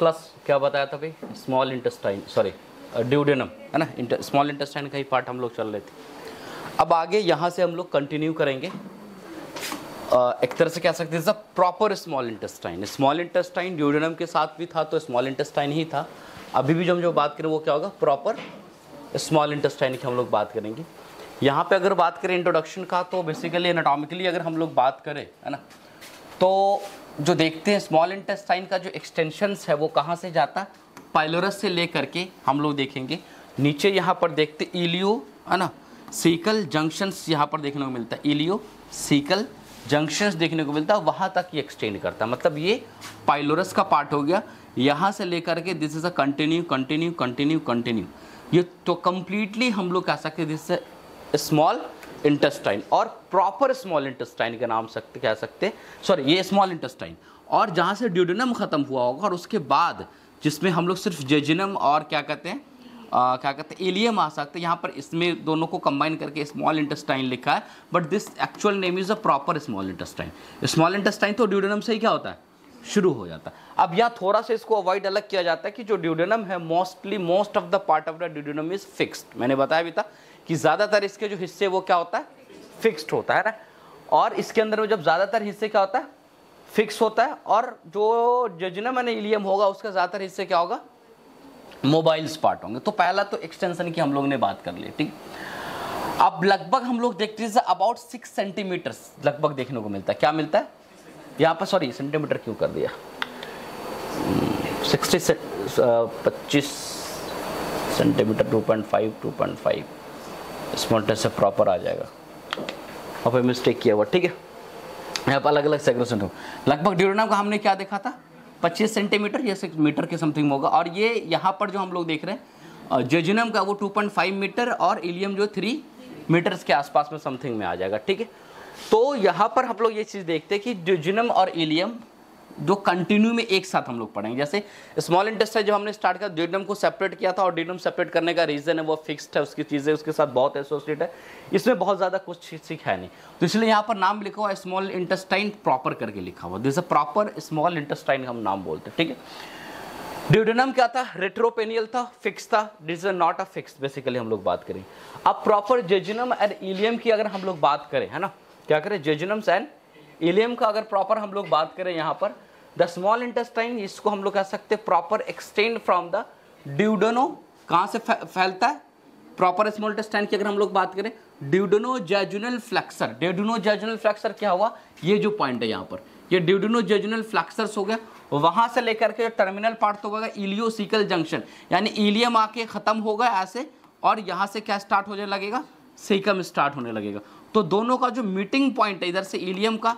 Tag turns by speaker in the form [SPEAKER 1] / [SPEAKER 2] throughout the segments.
[SPEAKER 1] Class क्या बताया था भाई, स्मॉल इंटेस्टाइन, सॉरी ड्यूडेनम है ना, स्मॉल इंटेस्टाइन का ही पार्ट हम लोग चल रहे थे। अब आगे यहाँ से हम लोग कंटिन्यू करेंगे। एक तरह से कह सकते हैं proper small intestine, small intestine duodenum के साथ भी था तो स्मॉल इंटेस्टाइन ही था। अभी भी जो हम जो बात करें वो क्या होगा, प्रॉपर स्मॉल इंटेस्टाइन की हम लोग बात करेंगे। यहाँ पे अगर बात करें इंट्रोडक्शन का तो बेसिकली एनाटॉमिकली अगर हम लोग बात करें है ना, तो जो देखते हैं स्मॉल इंटेस्टाइन का जो एक्सटेंशंस है वो कहाँ से जाता है, पाइलोरस से लेकर के हम लोग देखेंगे नीचे यहाँ पर देखते इलियो है ना सीकल जंक्शंस यहाँ पर देखने को मिलता है, इलियो सीकल जंक्शंस देखने को मिलता है, वहाँ तक ये एक्सटेंड करता है। मतलब ये पाइलोरस का पार्ट हो गया, यहाँ से लेकर के this is a continue continue continue continue, ये तो कंप्लीटली हम लोग कह सकते हैं दिस स्मॉल इंटेस्टाइन और प्रॉपर स्मॉल इंटेस्टाइन के नाम सकते कह सकते, सॉरी ये स्मॉल इंटेस्टाइन। और जहाँ से ड्यूडेनम खत्म हुआ होगा और उसके बाद जिसमें हम लोग सिर्फ जेजिनम और क्या कहते हैं इलियम आ सकते हैं, यहाँ पर इसमें दोनों को कंबाइन करके स्मॉल इंटेस्टाइन लिखा है, but this actual name is a proper small intestine. Small intestine तो ड्यूडेनम से ही क्या होता है, शुरू हो जाता है। अब यहाँ थोड़ा सा इसको अवॉइड अलग किया जाता है कि जो ड्यूडेनम है most of the part of the duodenum is fixed. मैंने बताया भी था कि ज़्यादातर इसके जो हिस्से वो क्या होता है, फिक्स्ड होता है ना, और इसके अंदर में जब ज़्यादातर हिस्से क्या होता है, फिक्स होता है, और जो जेजिनम एंड इलियम होगा उसका ज़्यादातर हिस्से क्या होगा, मोबाइल्स पार्ट होंगे। तो पहला तो एक्सटेंशन की हम लोग ने बात कर ली, ठीक। अब लगभग हम लोग देखते हैं अबाउट 6 सेंटीमीटर लगभग देखने को मिलता है। क्या मिलता है यहाँ पर, सॉरी सेंटीमीटर क्यों कर दिया, 25 सेंटीमीटर 2.5 स्मॉल से प्रॉपर आ जाएगा, और फिर मिस्टेक किया हुआ, ठीक है। यहाँ पर अलग अलग सेग्रेशन हो, लगभग ड्यूडेनम का हमने क्या देखा था 25 सेंटीमीटर या 6 मीटर के समथिंग होगा, और ये यहाँ पर जो हम लोग देख रहे हैं जेजिनम का वो 2.5 मीटर और इलियम जो 3 मीटर्स के आसपास में समथिंग में आ जाएगा, ठीक है। तो यहाँ पर हम लोग ये चीज़ देखते हैं कि जेजिनम और इलियम जो कंटिन्यू में एक साथ हम लोग पढ़ेंगे। जैसे स्मॉल इंटेस्टाइन जब हमने स्टार्ट किया ड्यूडेनम को सेपरेट किया था, और ड्यूडेनम सेपरेट करने का रीजन है वो फिक्स्ड है, उसकी चीज़ें उसके साथ बहुत एसोसिएट है, इसमें बहुत ज़्यादा कुछ सीख है नहीं, तो इसलिए यहाँ पर नाम लिखा हुआ स्मॉल इंटेस्टाइन प्रॉपर करके लिखा हुआ, this a proper small intestine हम नाम बोलते हैं, ठीक है। ड्यूडेनम क्या था, रेट्रोपेनियल था, फिक्स था, this is not a fix basically हम लोग बात करें। अब प्रॉपर जेजिनम एंड इलियम की अगर हम लोग बात करें है ना, क्या करें, जेजिनम एंड इलियम का अगर प्रॉपर हम लोग बात करें यहाँ पर द स्मॉल इंटेस्टाइन, इसको हम लोग कह सकते हैं प्रॉपर एक्सटेंड फ्रॉम द ड्यूडेनो, कहाँ से फैलता है, प्रॉपर स्मॉल इंटेस्टाइन की अगर हम लोग बात करें ड्यूडेनोजेजुनल फ्लेक्सर। ड्यूडेनोजेजुनल फ्लेक्सर क्या हुआ, ये जो पॉइंट है यहाँ पर ये ड्यूडेनोजेजुनल फ्लेक्सर्स हो गया, वहां से लेकर के टर्मिनल पार्ट तो होगा इलियोसिकल जंक्शन, यानी इलियम आके खत्म होगा ऐसे, और यहाँ से क्या स्टार्ट होने लगेगा, सीकम स्टार्ट होने लगेगा। तो दोनों का जो मीटिंग पॉइंट है, इधर से इलियम का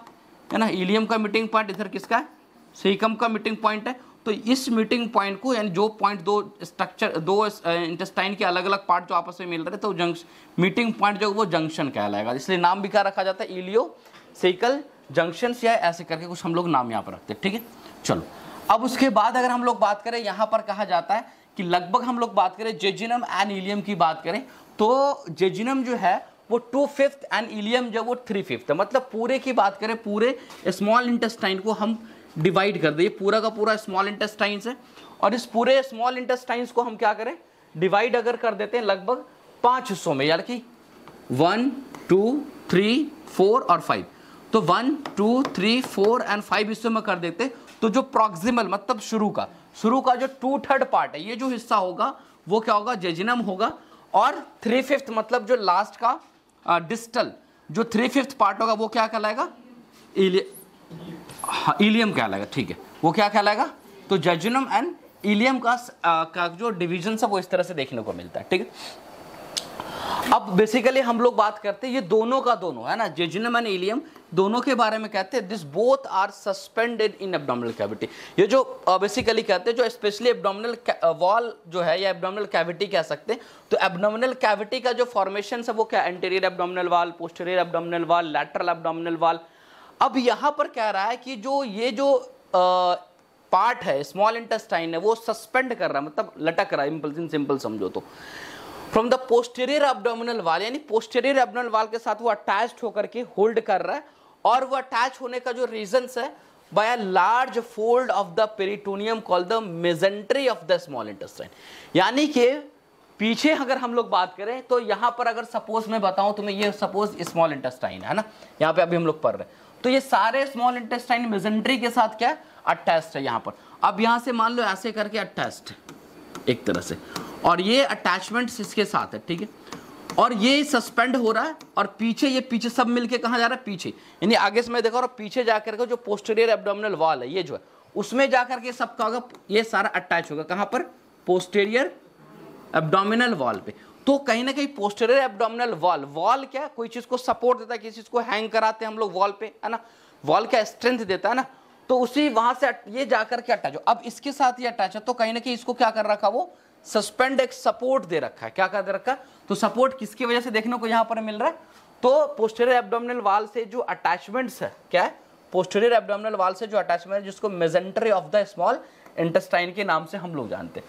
[SPEAKER 1] है ना, इलियम का मीटिंग पॉइंट, इधर किसका है, सीकम का मीटिंग पॉइंट है। तो इस मीटिंग पॉइंट को, यानी जो पॉइंट दो स्ट्रक्चर दो इंटेस्टाइन के अलग अलग पार्ट जो आपस में मिल रहे थे, तो जंक्शन मीटिंग पॉइंट जो वो जंक्शन कहलाएगा, इसलिए नाम भी क्या रखा जाता है, इलियोसिकल जंक्शन, या ऐसे करके कुछ हम लोग नाम यहाँ पर रखते हैं, ठीक है। चलो अब उसके बाद अगर हम लोग बात करें, यहाँ पर कहा जाता है कि लगभग हम लोग बात करें जेजिनम एंड इलियम की बात करें, तो जेजिनम जो है वो 2/5 एंड इलियम जो वो 3/5 है। मतलब पूरे की बात करें, पूरे स्मॉल इंटेस्टाइन को हम डिवाइड कर दें, पूरा का पूरा स्मॉल इंटेस्टाइन्स है, और इस पूरे स्मॉल इंटेस्टाइन्स को हम क्या करें, डिवाइड अगर कर देते हैं लगभग 5 हिस्सों में, यानी कि 1 2 3 4 और 5, तो 1 2 3 4 एंड 5 हिस्सों में कर देते, तो जो प्रॉक्सिमल मतलब शुरू का जो 2/3 पार्ट है, ये जो हिस्सा होगा वो क्या होगा, जेजिनम होगा, और 3/5 मतलब जो लास्ट का डिस्टल जो 3/5 पार्ट होगा वो क्या कहलाएगा, इलियम कहलाएगा, ठीक है, वो क्या कहलाएगा। तो जेजिनम एंड इलियम का जो डिवीजन है वो इस तरह से देखने को मिलता है, ठीक है। अब बेसिकली हम लोग बात करते हैं ये दोनों का दोनों है ना, जेजिनम एंड इलियम दोनों के बारे में कहते हैं this both are suspended in abdominal cavity. ये जो बेसिकली कहते हैं जो स्पेशली एब्डोमिनल वॉल जो है या एब्डोमिनल कैविटी कह सकते हैं, तो एब्डोमिनल कैविटी का जो फॉर्मेशन है वो क्या, anterior abdominal wall, posterior abdominal wall, lateral abdominal wall. अब यहाँ पर कह रहा है कि ये जो पार्ट है स्मॉल इंटेस्टाइन है वो सस्पेंड कर रहा है, मतलब लटक रहा है, सिंपल समझो तो, from the posterior abdominal wall, यानी पोस्टीरियर एब्डोमिनल वॉल के साथ वो अटैच्ड होकर के होल्ड कर रहा है, और वो अटैच होने का जो रीजंस है by a large fold of the peritoneum called the mesentery of the small intestine. यानी कि पीछे अगर हम लोग बात करें तो यहां पर अगर सपोज मैं बताऊं तुम्हें, ये सपोज स्मॉल इंटेस्टाइन है ना, यहां पे अभी हम लोग पढ़ रहे हैं, तो ये सारे स्मॉल इंटेस्टाइन मेजेंट्री के साथ क्या है, अटैच्ड है यहां पर। अब यहां से मान लो ऐसे करके अटैच्ड एक तरह से, और ये अटैचमेंट इसके साथ है, ठीक है, और ये सस्पेंड हो रहा है, और पीछे ये पीछे सब मिलके कहां जा रहा है, पीछे, यानी आगे से मैं देखा और पीछे जाकर के जो पोस्टीरियर एब्डोमिनल वॉल है ये जो है उसमें जाकर के सब क्या होगा, ये सारा अटैच होगा कहां पर, पोस्टीरियर एब्डोमिनल वॉल पे। तो कहीं ना कहीं पोस्टीरियर एब्डोमिनल वॉल, वॉल क्या कोई चीज को सपोर्ट देता है, किसी चीज को हैंग कराते हैं हम लोग वॉल पे, है ना, वॉल क्या स्ट्रेंथ देता है ना, तो उसी वहां से ये जाकर के अटैच हो। अब इसके साथ ये अटैच है तो कहीं ना कहीं इसको क्या कर रखा, वो सस्पेंड एक सपोर्ट दे रखा है, क्या कर दे रखा है, तो सपोर्ट किसकी वजह से देखने को यहां पर मिल रहा है, तो पोस्टीरियर एब्डोमिनल वॉल से जो अटैचमेंट्स है, क्या है, पोस्टीरियर एब्डोमिनल वॉल से जो अटैचमेंट है जिसको mesentery of the small intestine के नाम से हम लोग जानते हैं।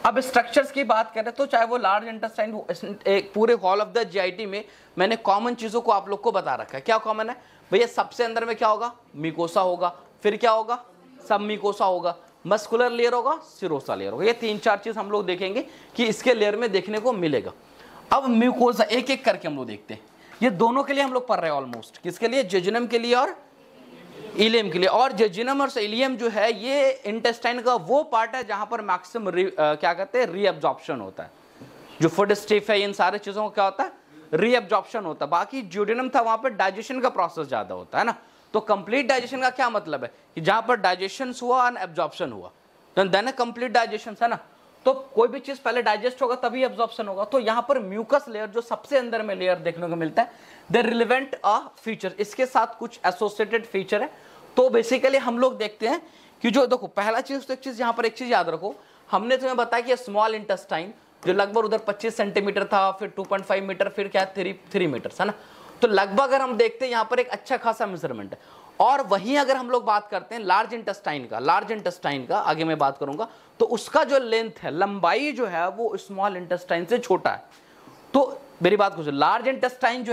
[SPEAKER 1] अब स्ट्रक्चर्स की बात करें तो चाहे वो लार्ज इंटेस्टाइन, एक पूरे हॉल ऑफ द जीआईटी में मैंने कॉमन चीजों को आप लोग को बता रखा है। क्या कॉमन है भैया, सबसे अंदर में क्या होगा, मिकोसा होगा, फिर क्या होगा, सब मिकोसा होगा, मस्कुलर लेयर होगा, सिरोसा लेयर होगा, ये 3-4 चीज हम लोग देखेंगे कि इसके लेयर में देखने को मिलेगा। अब म्यूकोसा एक एक करके हम लोग देखते हैं, ये दोनों के लिए हम लोग पढ़ रहे हैं ऑलमोस्ट, किसके लिए, जेजुनम के लिए और इलियम के लिए। और जेजुनम और इलियम जो है ये इंटेस्टाइन का वो पार्ट है जहां पर मैक्सिमम क्या कहते हैं, रीअब्जॉर्प्शन होता है। जो फूड स्ट्रीप है इन सारे चीजों को क्या होता है, रीअब्जॉर्प्शन होता है। बाकी ज्यूडेनम था वहां पर डाइजेशन का प्रोसेस ज्यादा होता है ना, तो कंप्लीट डाइजेशन का क्या मतलब है कि जहां पर डाइजेशन हुआ और एब्जॉर्प्शन हुआ देन कंप्लीट डाइजेशन है ना, तो कोई भी चीज पहले डाइजेस्ट होगा तभी एब्जॉर्प्शन होगा। तो यहां पर म्यूकस लेयर जो सबसे अंदर में लेयर देखने को मिलता है, द रिलेवेंट फीचर, इसके साथ कुछ एसोसिएटेड फीचर है। तो बेसिकली हम लोग देखते हैं कि जो देखो पहला चीज, तो एक चीज यहां पर एक चीज याद रखो, हमने तुम्हें बताया कि स्मॉल इंटेस्टाइन जो लगभग उधर 25 सेंटीमीटर था, फिर 2.5 मीटर, फिर क्या 3 मीटर है ना, तो लगभग अगर हम देखते हैं यहां पर एक अच्छा खासा मेजरमेंट है। और वहीं अगर हम लोग बात करते हैं लार्ज इंटेस्टाइन का आगे मैं बात करूंगा, तो उसका जो लेंथ है, लंबाई जो है वो स्मॉल इंटेस्टाइन से छोटा है। तो मेरी बात को लार्ज इंटेस्टाइन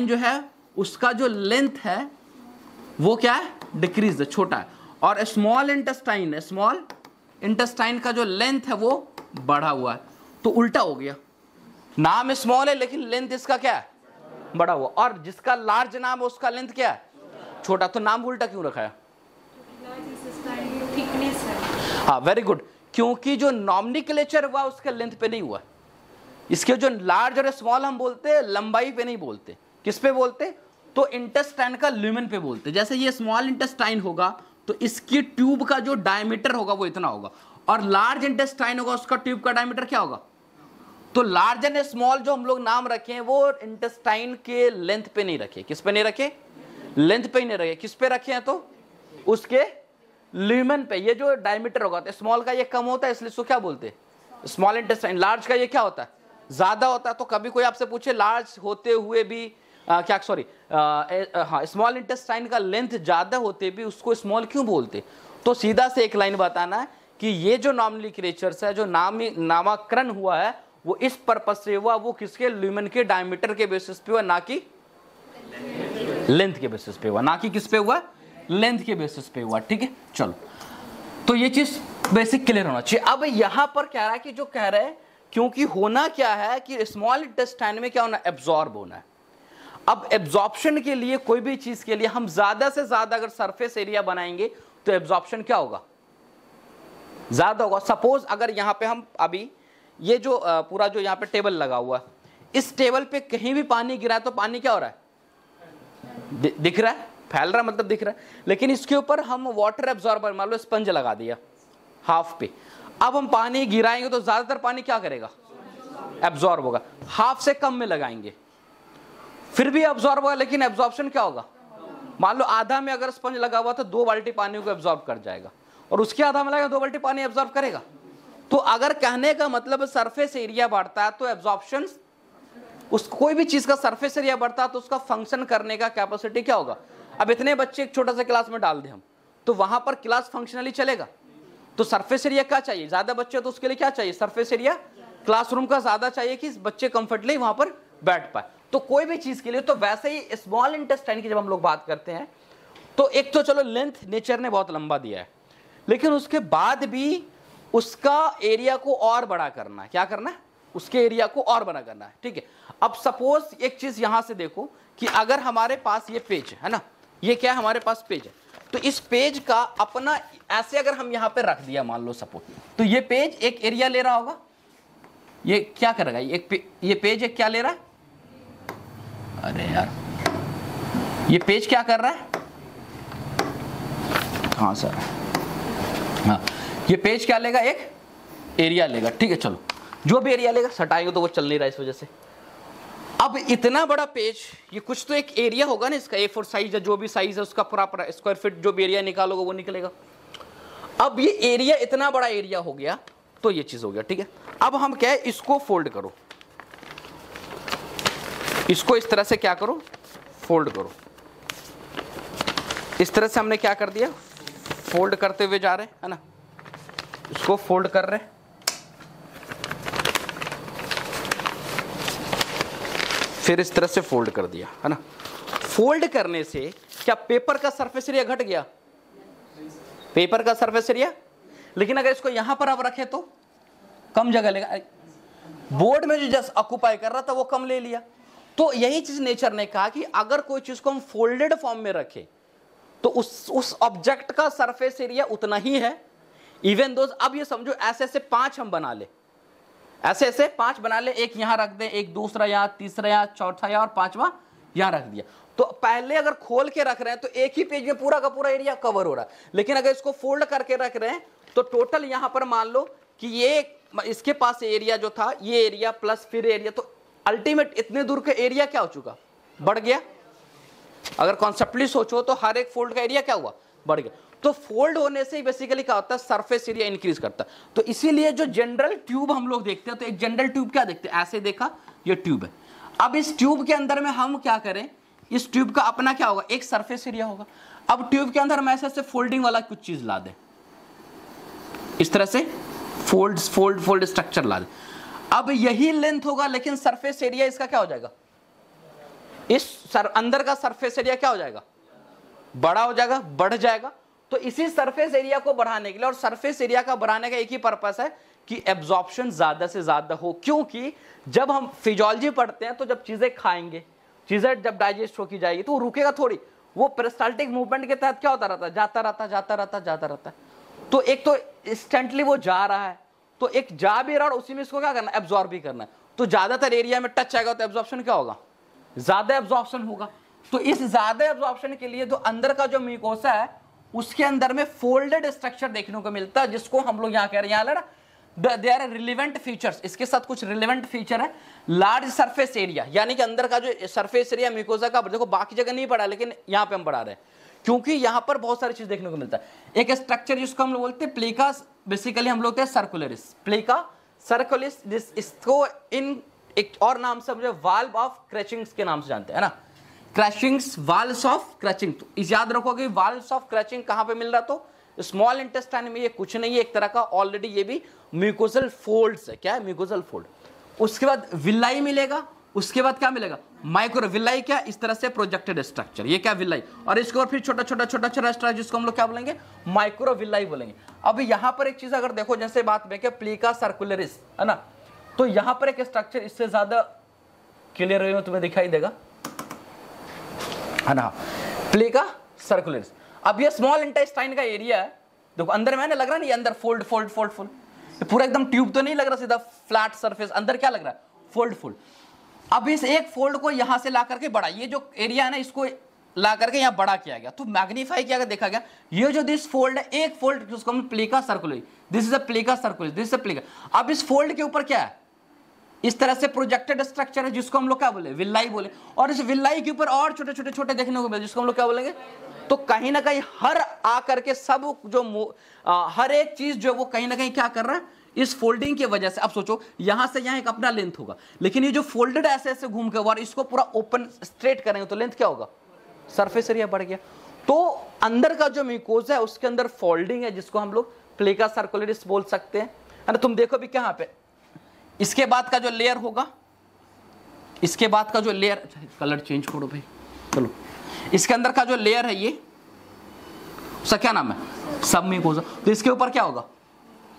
[SPEAKER 1] जो है उसका जो लेंथ है वो क्या है, डिक्रीज है, छोटा है, और स्मॉल इंटेस्टाइन का जो लेंथ है वो बढ़ा हुआ है। तो उल्टा हो गया, नाम स्मॉल है लेकिन लेंथ इसका क्या है, बड़ा हुआ, और जिसका लार्ज नाम है उसका लेंथ क्या है, छोटा। तो नाम उल्टा क्यों रखा है, हाँ वेरी गुड, क्योंकि जो नॉमेनक्लेचर हुआ उसके लेंथ पे नहीं हुआ, इसके जो लार्ज और स्मॉल हम बोलते हैं लंबाई पे नहीं बोलते, किस पे बोलते, तो इंटेस्टाइन का ल्यूमेन पे बोलते। जैसे ये स्मॉल इंटेस्टाइन होगा तो इसकी ट्यूब का जो डायमीटर होगा वो इतना होगा, और लार्ज इंटेस्टाइन होगा उसका ट्यूब का डायमीटर क्या होगा। तो लार्ज एंड स्मॉल जो हम लोग नाम रखे हैं वो इंटेस्टाइन के लेंथ पे नहीं रखे, किस पे नहीं रखे, लेंथ पे ही नहीं रखे, किस पे रखे हैं, तो उसके ल्यूमेन पे। ये जो डायमीटर होगा तो स्मॉल का ये कम होता है इसलिए इसको क्या बोलते हैं, स्मॉल इंटेस्टाइन। लार्ज का ये क्या होता है, ज्यादा होता है। तो कभी कोई आपसे पूछे लार्ज होते हुए भी स्मॉल इंटेस्टाइन का लेंथ ज्यादा होते भी उसको स्मॉल क्यों बोलते, तो सीधा से एक लाइन बताना है कि ये जो नॉमेनक्लेचर्स है, जो नामकरण हुआ है वो इस पर्पज से हुआ, वो किसके, ल्यूमेन के डायमीटर के बेसिस पे हुआ, ना कि लेंथ के बेसिस पे हुआ, ना कि किस पे हुआ, लेंथ के बेसिस पे हुआ। ठीक है, चलो, तो ये चीज बेसिक क्लियर होना चाहिए। अब यहां पर कह रहा है कि जो कह रहे हैं, क्योंकि होना क्या है कि स्मॉल इंटेस्टाइन में क्या होना, एब्जॉर्ब होना है। अब एब्जॉर्प्शन के लिए, कोई भी चीज के लिए हम ज्यादा से ज्यादा अगर सरफेस एरिया बनाएंगे तो एब्जॉर्प्शन क्या होगा, ज्यादा होगा। सपोज अगर यहां पे हम अभी ये जो पूरा जो यहाँ पे टेबल लगा हुआ है, इस टेबल पे कहीं भी पानी गिरा है तो पानी क्या हो रहा है, दिख रहा है, फैल रहा है, मतलब दिख रहा है। लेकिन इसके ऊपर हम वाटर एब्जॉर्बर मान लो स्पंज लगा दिया हाफ पे, अब हम पानी गिराएंगे तो ज्यादातर पानी क्या करेगा, एब्जॉर्ब होगा। हाफ से कम में लगाएंगे फिर भी एब्जॉर्ब होगा, लेकिन एब्जॉर्प्शन क्या होगा, मान लो आधा में अगर स्पंज लगा हुआ तो 2 बाल्टी पानी को एब्जॉर्ब कर जाएगा, और उसके आधा में लगेगा 2 बाल्टी पानी एब्जॉर्ब करेगा। तो अगर कहने का मतलब सरफेस एरिया बढ़ता है तो एब्जॉर्प्शन, उस कोई भी चीज का सरफेस एरिया बढ़ता है तो उसका फंक्शन करने का कैपेसिटी क्या होगा। अब इतने बच्चे एक छोटा सा क्लास में डाल दे हम, तो वहां पर क्लास फंक्शनली चलेगा। तो सरफेस एरिया क्या चाहिए, ज्यादा बच्चे तो उसके लिए क्या चाहिए, सरफेस एरिया क्लासरूम का ज्यादा चाहिए कि बच्चे कंफर्टेबली वहां पर बैठ पाए। तो कोई भी चीज के लिए, तो वैसे ही स्मॉल इंटेस्टाइन की जब हम लोग बात करते हैं तो एक तो चलो लेंथ नेचर ने बहुत लंबा दिया है, लेकिन उसके बाद भी उसका एरिया को और बड़ा करना है। क्या करना है? उसके एरिया को और बड़ा करना है, ठीक है। अब सपोज एक चीज यहां से देखो कि अगर हमारे पास ये पेज है ना, ये क्या है हमारे पास पेज है, तो इस पेज का अपना ऐसे अगर हम यहां पे रख दिया मान लो सपोज, तो ये पेज एक एरिया ले रहा होगा, ये क्या करेगा, ये पेज एक क्या ले रहा है, अरे यार ये पेज क्या कर रहा है, हाँ सर, हाँ ये पेज क्या लेगा, एक एरिया लेगा, ठीक है। चलो जो भी एरिया लेगा, सटाएंगे तो वो चल नहीं रहा इस वजह से। अब इतना बड़ा पेज, ये कुछ तो एक एरिया होगा ना इसका, A4 साइज है, जो भी साइज है उसका पूरा स्क्वायर फीट जो भी एरिया निकालोगे वो निकलेगा। अब ये एरिया इतना बड़ा एरिया हो गया, तो ये चीज हो गया, ठीक है। अब हम क्या है, इसको फोल्ड करो, इसको इस तरह से क्या करो, फोल्ड करो। इस तरह से हमने क्या कर दिया, फोल्ड करते हुए जा रहे हैं, है ना, इसको फोल्ड कर रहे हैं, फिर इस तरह से फोल्ड कर दिया, है ना। फोल्ड करने से क्या पेपर का सरफेस एरिया घट गया, पेपर का सरफेस एरिया, लेकिन अगर इसको यहां पर आप रखे तो कम जगह लेगा, बोर्ड में जो जस्ट ऑक्यूपाई कर रहा था वो कम ले लिया। तो यही चीज नेचर ने कहा कि अगर कोई चीज को हम फोल्डेड फॉर्म में रखें तो उस ऑब्जेक्ट का सरफेस एरिया उतना ही है, इवन दो। अब ये समझो ऐसे ऐसे 5 हम बना ले, ऐसे ऐसे 5 बना ले, एक यहां रख दे, एक दूसरा यहां, तीसरा यहां, चौथा यहां और 5वां यहां रख दिया। तो पहले अगर खोल के रख रहे हैं तो एक ही पेज में पूरा का पूरा एरिया कवर हो रहा है, लेकिन अगर इसको फोल्ड करके रख रहे हैं तो टोटल यहां पर मान लो कि ये इसके पास एरिया जो था, ये एरिया प्लस फिर एरिया, तो अल्टीमेट इतने दूर का एरिया क्या हो चुका, बढ़ गया। अगर कॉन्सेप्टली सोचो तो हर एक फोल्ड का एरिया क्या हुआ, बढ़ गया। तो फोल्ड होने से बेसिकली क्या होता है, सरफेस एरिया इंक्रीज करता है। तो इसीलिए जो जनरल ट्यूब हम लोग देखते हैं, तो एक जनरल ट्यूब क्या देखते हैं, ऐसे देखा ये ट्यूब है। अब इस ट्यूब के अंदर में हम क्या करें, इस ट्यूब का अपना क्या होगा, एक सरफेस एरिया होगा। अब ट्यूब के अंदर हम ऐसे फोल्डिंग वाला कुछ चीज ला दें, इस तरह से फोल्ड स्ट्रक्चर ला दें। अब यही लेंथ होगा, लेकिन सरफेस एरिया इसका क्या हो जाएगा, अंदर का सरफेस एरिया क्या हो जाएगा, बड़ा हो जाएगा, बढ़ जाएगा। तो इसी सरफेस एरिया को बढ़ाने के लिए, और सरफेस एरिया का बढ़ाने का एक ही पर्पस है कि एब्जॉर्प्शन ज्यादा से ज्यादा हो, क्योंकि जब हम फिजियोलॉजी पढ़ते हैं तो जब चीजें खाएंगे, चीजें जब डाइजेस्ट होकी जाएगी तो वो रुकेगा थोड़ी, वो पेरिस्टाल्टिक मूवमेंट के तहत क्या होता रहता है, जाता रहता है। तो एक तो इंस्टेंटली वो जा रहा है, तो एक जा भी रहा और उसी में इसको क्या करना है, एब्जॉर्ब भी करना है। तो ज्यादातर एरिया में टच आएगा तो एब्जॉर्प्शन क्या होगा, ज्यादा एब्जॉर्प्शन होगा। तो इस ज्यादा एब्जॉर्प्शन के लिए जो अंदर का जो म्यूकोसा है उसके अंदर में फोल्डेड स्ट्रक्चर देखने को मिलता है, जिसको हम लोग यहाँ कह रहे हैं, यहाँ दे आर रिलेवेंट फीचर्स, इसके साथ कुछ रिलेवेंट फीचर है। लार्ज सरफेस एरिया, यानी कि अंदर का जो सरफेस एरिया म्यूकोसा का, देखो बाकी जगह नहीं पढ़ा लेकिन यहाँ पे हम पढ़ा रहे हैं, क्योंकि यहाँ पर बहुत सारी चीज देखने को मिलता है। एक स्ट्रक्चर जिसको हम लोग बोलते हैं प्लेका, बेसिकली हम लोग कहते हैं सर्कुलरिस, प्लेका सर्कुलरिस, इसको इन एक और नाम से मुझे वाल्व ऑफ क्रचिंग्स के नाम से जानते हैं, है ना, क्रचिंग्स, वाल्व्स ऑफ क्रचिंग। तो इस याद रखोगे वाल्व्स ऑफ क्रचिंग कहां पे मिल रहा, तो स्मॉल इंटेस्टाइन में। ये कुछ नहीं है, एक तरह का ऑलरेडी ये भी म्यूकोसल फोल्ड्स है। क्या है, म्यूकोसल फोल्ड। उसके बाद विलाई मिलेगा, उसके बाद क्या मिलेगा, माइक्रो विलाई, क्या इस तरह से प्रोजेक्टेड स्ट्रक्चर, ये क्या विलाई, और इसके और फिर छोटा छोटा स्ट्रक्चर जिसको हम लोग क्या बोलेंगे, माइक्रो विलाई बोलेंगे। अब यहाँ पर एक चीज अगर देखो, जैसे बात में क्या प्लीका सर्कुलरिस है ना, तो यहाँ पर एक स्ट्रक्चर इससे ज्यादा क्लियर वे में तुम्हें दिखाई देगा, है ना, प्लेका सर्कुलरिस। अब ये स्मॉल इंटेस्टाइन का एरिया है, देखो अंदर में ना लग रहा है, नहीं अंदर फोल्ड फोल्ड फोल्ड फोल्ड, पूरा एकदम ट्यूब तो नहीं लग रहा सीधा फ्लैट सरफेस, अंदर क्या लग रहा है, फोल्ड फोल्ड। अब इस एक फोल्ड को यहां से ला करके बड़ा, ये जो एरिया है ना इसको ला करके यहां बड़ा किया गया, तो मैग्नीफाई किया गया, देखा गया ये जो दिस फोल्ड है, एक फोल्ड जिसको हम plica circularis, this is a plica circularis, this is a plica. अब इस फोल्ड के ऊपर क्या है, इस तरह से प्रोजेक्टेड स्ट्रक्चर है जिसको हम लोग क्या बोले, विलाई बोले, और इस विलाई के ऊपर और छोटे छोटे छोटे देखने को मिले जिसको हम लोग क्या बोलेंगे। तो कहीं ना कहीं हर आकर के सब जो हर एक चीज जो वो कहीं ना कहीं क्या कर रहा है, इस फोल्डिंग की वजह से। अब सोचो यहां से यहां एक अपना लेंथ होगा, लेकिन ये जो फोल्डेड ऐसे ऐसे घूम के और इसको पूरा ओपन स्ट्रेट करेंगे तो लेंथ क्या होगा, सरफेस एरिया बढ़ गया। तो अंदर का जो म्यूकोसा है उसके अंदर फोल्डिंग है जिसको हम लोग प्लेका सर्कुलरिस बोल सकते हैं, है ना। तुम देखो भी क्या पे, इसके बाद का जो लेयर होगा, इसके बाद का जो लेयर, कलर चेंज करो भाई, चलो, इसके अंदर का जो लेयर है ये उसका क्या नाम है, सब म्यूकोसा। तो इसके ऊपर क्या होगा,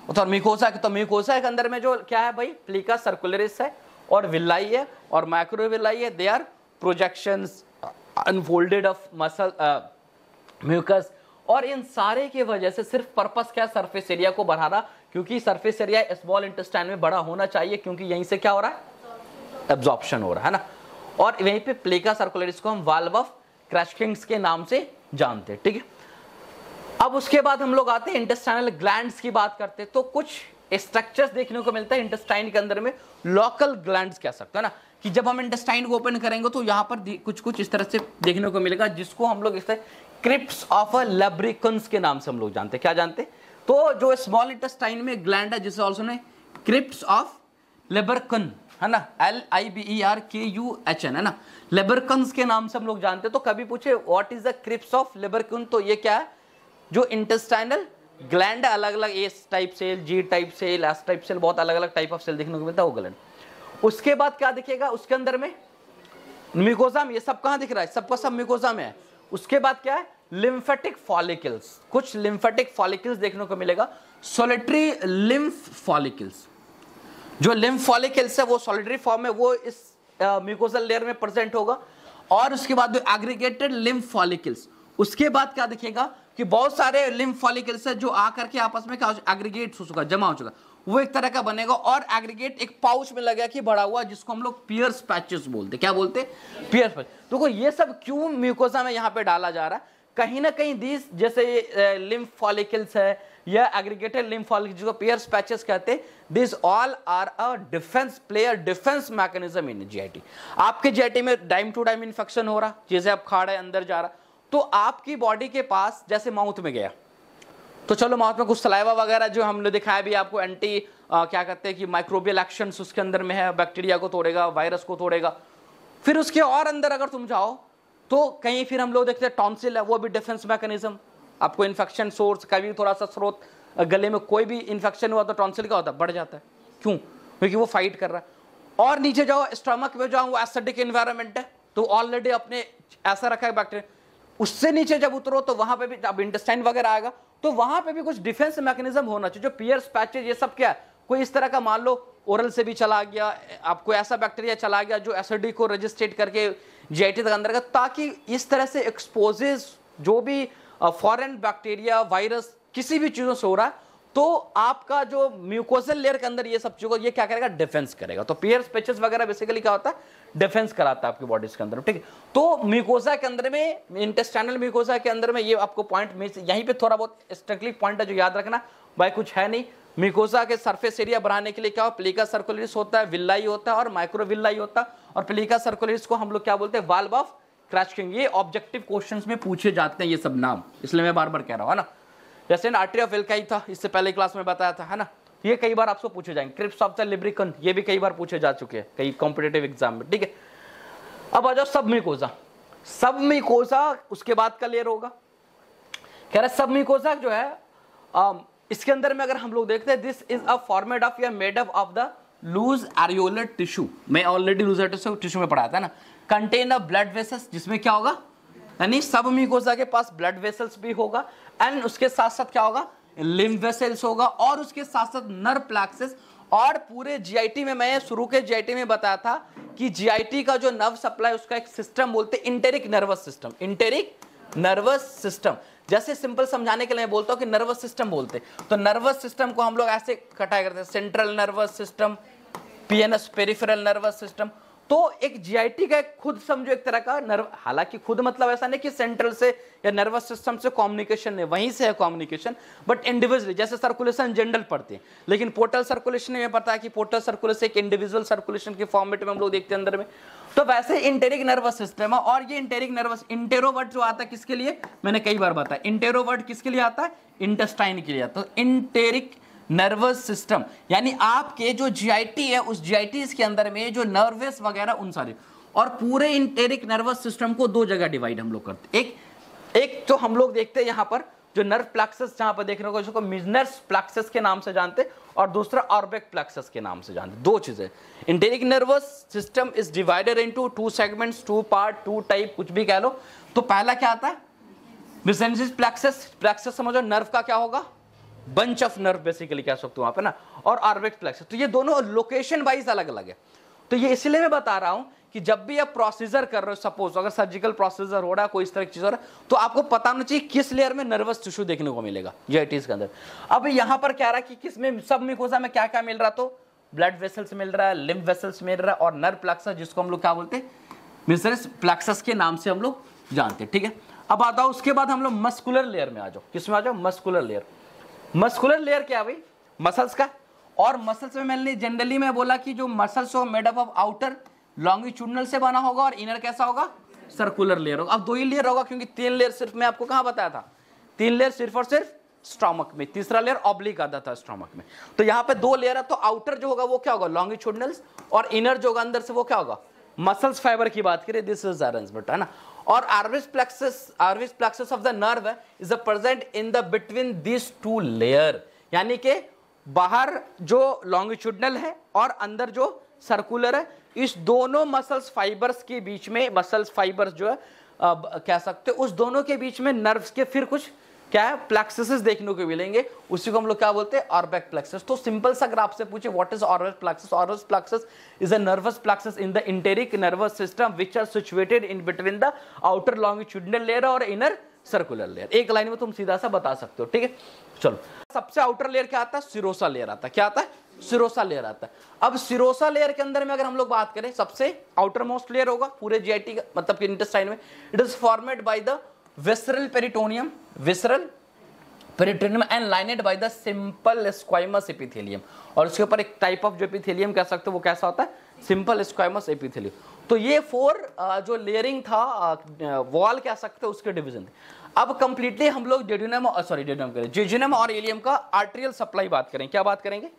[SPEAKER 1] तो म्यूकोसा, तो म्यूकोसा के अंदर में जो क्या है भाई, प्लीका सर्कुलरिस है और विलाई है और माइक्रोविलाई है, they are projections unfolded of muscle mucous. और इन सारे की वजह से सिर्फ पर्पस क्या, सरफेस एरिया को बढ़ाना, क्योंकि सरफेस एरिया स्मॉल इंटेस्टाइन में बड़ा होना चाहिए, क्योंकि यहीं से क्या हो रहा है, एब्जॉर्प्शन हो रहा है ना। और वहीं पे प्लीका सर्कुलरिस को हम वाल्व ऑफ क्रैशकिंग्स के नाम से जानते हैं, ठीक है। अब उसके बाद हम लोग आते हैं इंटेस्टाइनल ग्लैंड्स की बात करते हैं। तो कुछ स्ट्रक्चर्स देखने को मिलता है इंटेस्टाइन के अंदर में, लोकल ग्लैंड्स कह सकते हैं ना, कि जब हम इंटेस्टाइन को ओपन करेंगे तो यहाँ पर कुछ कुछ इस तरह से देखने को मिलेगा, जिसको हम लोग इसे क्रिप्ट्स ऑफ लैब्रिकन्स के नाम से हम लोग जानते हैं। क्या जानते हैं, तो जो स्मॉल इंटेस्टाइन में ग्लैंड है जिसे ऑल्सो ने क्रिप्ट्स ऑफ लैब्रिकन है ना, LIBERKUHN है ना, लैब्रिकन्स के नाम से हम लोग जानते हैं। तो कभी पूछे what is the crypts of Lieberkuhn, तो ये क्या है, जो इंटेस्टाइनल ग्लैंड है, अलग अलग S type cell, G type cell, S type cell, बहुत अलग अलग टाइप ऑफ सेल देखने को मिलता है वो ग्लैंड। उसके बाद क्या दिखेगा, उसके अंदर में म्यूकोसा में, ये सब कहां दिख रहा है, सबका सब म्यूकोसा में है। उसके बाद क्या है, लिम्फेटिक फॉलिकल्स, कुछ लिम्फेटिक फॉलिकल्स देखने को मिलेगा, सोलिटरी लिम्फ फॉलिकल्स। जो लिम्फ फॉलिकल्स है वो सॉलिटरी फॉर्म में, वो इस म्यूकोसल लेयर में प्रेजेंट होगा। और उसके बाद जो एग्रीगेटेड लिम्फ फॉलिकल्स, उसके बाद क्या दिखेगा कि बहुत सारे लिम्फ फॉलिकल्स है जो आकर के आपस में क्या एग्रीगेट हो चुका, जमा हो चुका, वो एक तरह का बनेगा और एग्रीगेट एक पाउच में लगेगा कि बड़ा हुआ, जिसको हम लोग पियर्स पैचेस बोलते। क्या बोलते, पियर्स पैच। तो ये सब क्यों म्यूकोसा में यहाँ पे डाला जा रहा है, कहीं ना कहीं दिस जैसे लिम्फ फॉलिकल्स है या एग्रीगेटेड लिम्फ फॉलिकल्स जिसको पियर्स पैचेस कहते हैं, this all are a defence player, defence mechanism in GIT. आपके जीआईटी में टाइम टू टाइम इन्फेक्शन हो रहा, जैसे आप खा रहे अंदर जा रहा, तो आपकी बॉडी के पास जैसे माउथ में गया, तो चलो माउथ में कुछ सलाइवा वगैरह जो हमने दिखाया भी आपको, एंटी क्या कहते हैं कि माइक्रोबियल एक्शंस उसके अंदर में है, बैक्टीरिया को तोड़ेगा, वायरस को तोड़ेगा। फिर उसके और अंदर अगर तुम जाओ तो कहीं फिर हम लोग देखते हैं टॉन्सिल है, वो भी डिफेंस मैकेनिज्म, आपको इन्फेक्शन सोर्स, कभी थोड़ा सा स्रोत गले में कोई भी इन्फेक्शन हुआ तो टॉन्सिल क्या होता है, बढ़ जाता है। क्यों, क्योंकि वो फाइट कर रहा है। और नीचे जाओ स्टमक में जाओ, वो एसिडिक एनवायरनमेंट है, तो ऑलरेडी अपने ऐसा रखा है बैक्टीरिया। उससे नीचे जब उतरो तो वहां पे भी अब इंटेस्टाइन वगैरह आएगा, तो वहां पे भी कुछ डिफेंस मैकेनिज्म होना चाहिए। जो पियर्स पैचेज ये सब क्या है, कोई इस तरह का मान लो ओरल से भी चला गया, आपको ऐसा बैक्टीरिया चला गया जो एसिडिक को रजिस्ट्रेट करके जीआईटी तक अंदर का, ताकि इस तरह से एक्सपोजेस जो भी फॉरेन बैक्टीरिया, वायरस, किसी भी चीजों से हो रहा है, तो आपका जो म्यूकोसल लेयर के अंदर ये सब चीजों ये क्या करेगा, डिफेंस करेगा। तो पियर्स पैचेस वगैरह बेसिकली क्या होता है, डिफेंस कराता है आपकी बॉडीज के अंदर, ठीक है। तो म्यूकोसा के अंदर में, इंटेस्टाइनल म्यूकोसा के अंदर में, ये आपको पॉइंट में यहीं पे थोड़ा बहुत स्ट्रिक्टली पॉइंट है जो याद रखना, भाई कुछ है नहीं। म्यूकोसा के सरफेस एरिया बढ़ाने के लिए क्या हो, प्लीका सर्कुलरिस होता है, विल्लाई होता है और माइक्रोविल्लाई होता है। और प्लीका सर्कुलरिस को हम लोग क्या बोलते हैं, वाल्व ऑफ क्रैशकिंग। ये ऑब्जेक्टिव क्वेश्चंस में पूछे जाते हैं ये सब नाम, इसलिए मैं बार बार कह रहा हूं, है ना। जैसे आर्टरी ऑफ विल्काई था, इससे पहले क्लास में बताया था, है ना। ये कई बार आपको पूछे जाएंगे। क्रिप्स ऑफ द लैब्रिकन, ये भी कई बार पूछे जा चुके हैं कई कॉम्पिटिटिव एग्जाम में, ठीक है। अब आ जाओ सब म्यूकोसा। सब म्यूकोसा उसके बाद का लेयर होगा, कह रहा है सब म्यूकोसा जो है इसके अंदर में अगर हम लोग देखते हैं, this is a format of या made up of the loose areolar tissue. मैं ऑलरेडी लूज एरियोलर टिश्यू में पढ़ाया था ना। कंटेन अ ब्लड वेसल्स, जिसमें क्या होगा, यानी सब म्यूकोसा के पास ब्लड वेसल्स भी होगा, एंड उसके साथ साथ क्या होगा, लिम्फ वेसल्स होगा, और उसके साथ साथ नर्व प्लेक्सेस। और पूरे जीआईटी में, मैं शुरू के जीआईटी में बताया था कि जीआईटी का जो नर्व सप्लाई, उसका एक सिस्टम बोलते हैं enteric nervous system. Enteric nervous system, जैसे सिंपल समझाने के लिए मैं बोलता हूं कि नर्वस सिस्टम बोलते, तो नर्वस सिस्टम को हम लोग ऐसे कटाया करते हैं, central nervous system, PNS peripheral nervous system. तो एक जीआईटी का खुद समझो एक तरह का नर्व, हालांकि खुद मतलब ऐसा नहीं कि सेंट्रल से या नर्वस सिस्टम से कम्युनिकेशन है, वहीं से है कम्युनिकेशन, बट इंडिविजुअली, जैसे सर्कुलेशन जनरल पढ़ते हैं, लेकिन पोर्टल सर्कुलेशन में पता है कि पोर्टल सर्कुलेशन एक इंडिविजुअल सर्कुलेशन के फॉर्मेट में हम लोग देखते हैं अंदर में। तो वैसे इंटेरिक नर्वस सिस्टम है, और ये इंटेरिक नर्वस, इंटेरो वर्ड जो आता है किसके लिए, मैंने कई बार बताया, इंटेरो वर्ड किसके लिए आता है, इंटेस्टाइन के लिए आता है। तो इंटेरिक नर्वस सिस्टम, यानी आपके जो जीआईटी है, उस जीआईटी के अंदर में जो नर्वस वगैरह उन सारे, और पूरे इंटेरिक नर्वस सिस्टम को दो जगह डिवाइड हम लोग करते हैं। एक तो हम लोग देखते हैं यहां पर जो नर्व प्लेक्सस, जहां पर देखने को इसको मिजनर्स प्लेक्सस के नाम से जानते, और दूसरा ऑर्बिक प्लेक्सस के नाम से जानते। दो चीजें, enteric nervous system is divided into two segments, two part, two type, कुछ भी कह लो। तो पहला क्या आता है, मेसेंजिस प्लेक्सस, प्लेक्सस समझो नर्व का क्या होगा, बंच ऑफ नर्व बेसिकली कह सकते हो वहां पे ना, और ऑर्बिट प्लेक्सस। तो ये दोनों लोकेशन वाइज अलग अलग है। तो ये इसलिए मैं बता रहा हूं कि जब भी आप प्रोसीजर कर रहे हो, सपोज अगर सर्जिकल प्रोसीजर हो रहा है, कोई इस तरह की चीज हो रहा है, तो आपको पता होना चाहिए किस लेयर में नर्वस टिश्यू देखने को मिलेगा जीआईटीज के अंदर। अब यहां पर क्या रहा कि किसमें, सब म्यूकोसा में क्या क्या मिल रहा, तो ब्लड वेसल्स मिल रहा है, लिम्फ वेसल्स मिल रहा है, और नर्व प्लेक्सस जिसको हम लोग क्या बोलते हैं, मेसेंजिस प्लेक्सस के नाम से हम लोग जानते हैं। ठीक है, अब आता हूं उसके बाद हम लोग मस्कुलर लेयर में आ जाओ। किसमें आ जाओ, मस्कुलर लेयर। मस्कुलर लेयर क्या है भाई, मसल्स का। और मसल्स में मैंने जनरली मैं बोला कि जो मसल्स हो made up of outer longitudinal से बना होगा और इनर कैसा होगा, सर्कुलर लेयर होगा। अब 2 ही लेयर होगा क्योंकि 3 लेयर सिर्फ मैं आपको कहां बताया था, 3 लेयर सिर्फ और सिर्फ स्टोमक में, तीसरा लेयर ऑब्लिक आता था स्टोमक में। तो यहाँ पे 2 लेयर है, तो आउटर जो होगा वो क्या होगा, लॉन्गिट्यूडनल्स, और इनर जो होगा अंदर से वो क्या होगा, मसल्स फाइबर की बात करें, दिस इज अरेंजमेंट है ना। और ऑर्बिस plexus of the nerve is present in the between this 2 layer, यानी कि बाहर जो लॉन्गिट्यूडनल है और अंदर जो सर्कुलर है, इस दोनों मसल्स फाइबर्स के बीच में, मसल्स फाइबर्स जो है कह सकते हो, उस दोनों के बीच में नर्व्स के फिर कुछ क्या है, प्लेक्ससेस देखने को मिलेंगे, उसी को हम लोग क्या बोलते हैं, ऑर्बिक प्लेक्सस। तो सिंपल सा अगर आपसे पूछे what is Auerbach plexus, Auerbach plexus is a nervous plexus in the enteric nervous system which are situated in between the outer longitudinal layer और इनर सर्कुलर लेयर। एक लाइन में तुम सीधा सा बता सकते हो। ठीक है, चलो सबसे आउटर लेयर क्या आता है, सिरोसा लेयर आता है। क्या आता है, सिरोसा लेयर आता है। अब सिरोसा लेयर के अंदर में अगर हम लोग बात करें, सबसे आउटर मोस्ट लेयर होगा पूरे जीआईटी का, मतलब कि इंटेस्टाइन में, it is formed by the visceral peritoneum, visceral peritoneum and lined by the simple squamous epithelium. और उसके ऊपर एक टाइप ऑफ जो एपिथेलियम कह सकते हो वो कैसा होता है, सिंपल स्क्वाइमस एपिथेलियम। तो ये 4 जो लेयरिंग था, वॉल कह सकते हो, उसके डिवीजन थे। अब कंप्लीटली हम लोग जेजुनम और इलियम का आर्टेरियल सप्लाई बात करें। क्या बात करेंगे,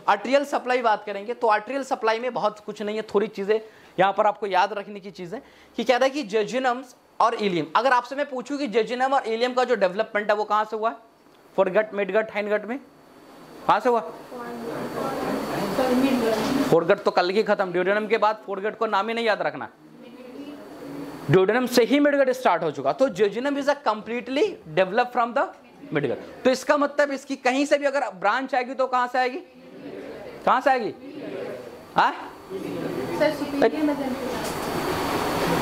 [SPEAKER 1] आर्टेरियल सप्लाई बात करेंगे। तो आर्टेरियल सप्लाई में बहुत कुछ नहीं है, थोड़ी चीजें यहाँ पर आपको याद रखने की चीज है कि क्या है कि जेजुनम और इलियम, अगर आपसे मैं पूछूं कि जेजुनम और इलियम का जो डेवलपमेंट है वो कहां से हुआ है, फोरगट, मिडगट, हाइंडगट में कहां से हुआ, फोरगट तो कल की खत्म, ड्यूडेनम के बाद फोरगट को नाम ही नहीं याद रखना, ड्यूडेनम से ही मिडगट स्टार्ट हो चुका। तो jejunum is a completely develop from the midgut. तो इसका मतलब इसकी कहीं से भी अगर ब्रांच आएगी तो कहां से आएगी, कहां से आएगी,